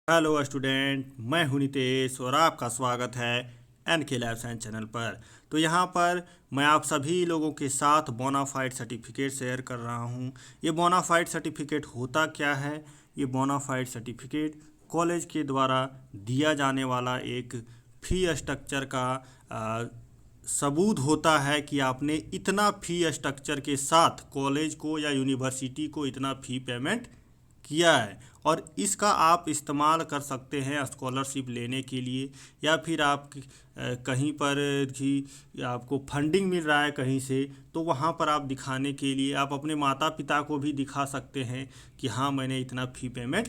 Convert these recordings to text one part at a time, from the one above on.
Hello student, मैं हूं नितेश और आपका स्वागत है एनके लैब साइंस चैनल पर। तो यहाँ पर मैं आप सभी लोगों के साथ बोनाफाइड सर्टिफिकेट शेयर कर रहा हूँ। ये बोनाफाइड सर्टिफिकेट होता क्या है? ये बोनाफाइड सर्टिफिकेट कॉलेज के द्वारा दिया जाने वाला एक फी स्ट्रक्चर का सबूत होता है कि आपने इतना फी स्ट्रक्चर के साथ कॉलेज को या यूनिवर्सिटी को इतना फी पेमेंट किया है। और इसका आप इस्तेमाल कर सकते हैं स्कॉलरशिप लेने के लिए, या फिर आप कहीं पर भी आपको फंडिंग मिल रहा है कहीं से, तो वहाँ पर आप दिखाने के लिए आप अपने माता पिता को भी दिखा सकते हैं कि हाँ, मैंने इतना फ़ी पेमेंट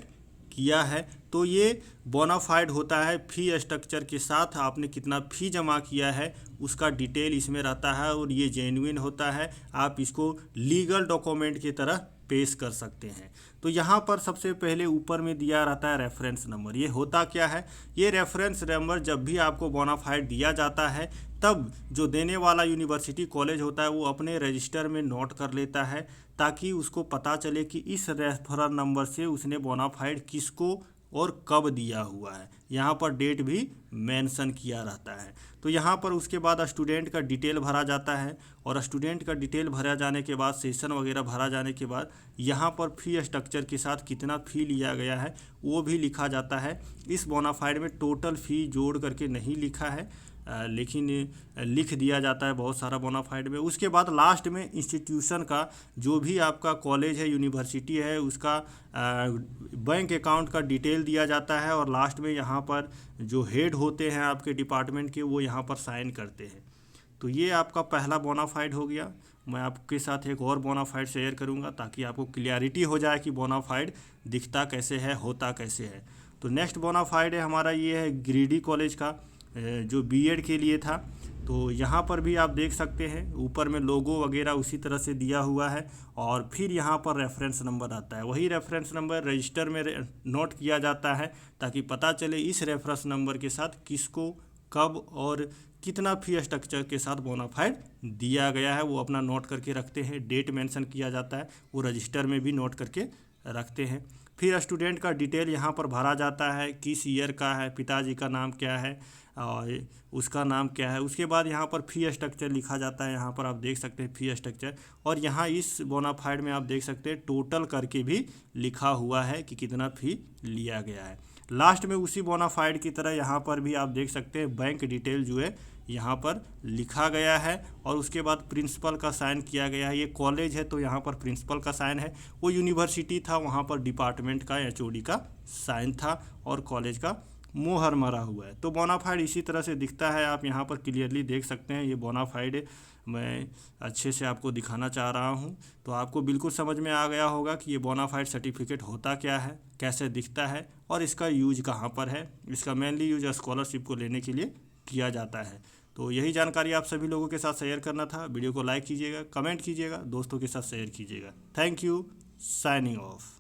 किया है। तो ये बोनाफाइड होता है। फ़ी स्ट्रक्चर के साथ आपने कितना फ़ी जमा किया है उसका डिटेल इसमें रहता है और ये जेन्युइन होता है। आप इसको लीगल डॉक्यूमेंट की तरह पेश कर सकते हैं। तो यहाँ पर सबसे पहले ऊपर में दिया रहता है रेफरेंस नंबर। ये होता क्या है? ये रेफरेंस नंबर जब भी आपको बोनाफाइड दिया जाता है तब जो देने वाला यूनिवर्सिटी कॉलेज होता है वो अपने रजिस्टर में नोट कर लेता है, ताकि उसको पता चले कि इस रेफरल नंबर से उसने बोनाफाइड किसको और कब दिया हुआ है। यहाँ पर डेट भी मेंशन किया रहता है। तो यहाँ पर उसके बाद स्टूडेंट का डिटेल भरा जाता है, और स्टूडेंट का डिटेल भरा जाने के बाद सेशन वगैरह भरा जाने के बाद यहाँ पर फ़ी स्ट्रक्चर के साथ कितना फ़ी लिया गया है वो भी लिखा जाता है। इस बोनाफाइड में टोटल फ़ी जोड़ करके नहीं लिखा है, लेकिन लिख दिया जाता है बहुत सारा बोनाफाइड में। उसके बाद लास्ट में इंस्टीट्यूशन का, जो भी आपका कॉलेज है यूनिवर्सिटी है, उसका बैंक अकाउंट का डिटेल दिया जाता है, और लास्ट में यहाँ पर जो हेड होते हैं आपके डिपार्टमेंट के वो यहाँ पर साइन करते हैं। तो ये आपका पहला बोनाफाइड हो गया। मैं आपके साथ एक और बोनाफाइड शेयर करूँगा ताकि आपको क्लियरिटी हो जाए कि बोनाफाइड दिखता कैसे है, होता कैसे है। तो नेक्स्ट बोनाफाइड है हमारा, ये है गिरिडीह कॉलेज का, जो बीएड के लिए था। तो यहाँ पर भी आप देख सकते हैं ऊपर में लोगो वगैरह उसी तरह से दिया हुआ है, और फिर यहाँ पर रेफरेंस नंबर आता है। वही रेफरेंस नंबर रजिस्टर में नोट किया जाता है ताकि पता चले इस रेफरेंस नंबर के साथ किसको कब और कितना फ़ी स्ट्रक्चर के साथ बोनाफाइड दिया गया है, वो अपना नोट करके रखते हैं। डेट मेंशन किया जाता है, वो रजिस्टर में भी नोट करके रखते हैं। फिर स्टूडेंट का डिटेल यहाँ पर भरा जाता है, किस ईयर का है, पिताजी का नाम क्या है और उसका नाम क्या है। उसके बाद यहाँ पर फ़ी स्ट्रक्चर लिखा जाता है। यहाँ पर आप देख सकते हैं फ़ी स्ट्रक्चर, और यहाँ इस बोनाफाइड में आप देख सकते हैं टोटल करके भी लिखा हुआ है कि कितना फ़ी लिया गया है। लास्ट में उसी बोनाफाइड की तरह यहाँ पर भी आप देख सकते हैं बैंक डिटेल जो है यहाँ पर लिखा गया है, और उसके बाद प्रिंसिपल का साइन किया गया है। ये कॉलेज है तो यहाँ पर प्रिंसिपल का साइन है, वो यूनिवर्सिटी था वहाँ पर डिपार्टमेंट का एचओडी का साइन था, और कॉलेज का मोहर मरा हुआ है। तो बोनाफाइड इसी तरह से दिखता है, आप यहाँ पर क्लियरली देख सकते हैं। ये बोनाफाइड मैं अच्छे से आपको दिखाना चाह रहा हूँ, तो आपको बिल्कुल समझ में आ गया होगा कि ये बोनाफाइड सर्टिफिकेट होता क्या है, कैसे दिखता है, और इसका यूज कहाँ पर है। इसका मेनली यूज स्कॉलरशिप को लेने के लिए किया जाता है। तो यही जानकारी आप सभी लोगों के साथ शेयर करना था। वीडियो को लाइक कीजिएगा, कमेंट कीजिएगा, दोस्तों के साथ शेयर कीजिएगा। Thank you. Signing off.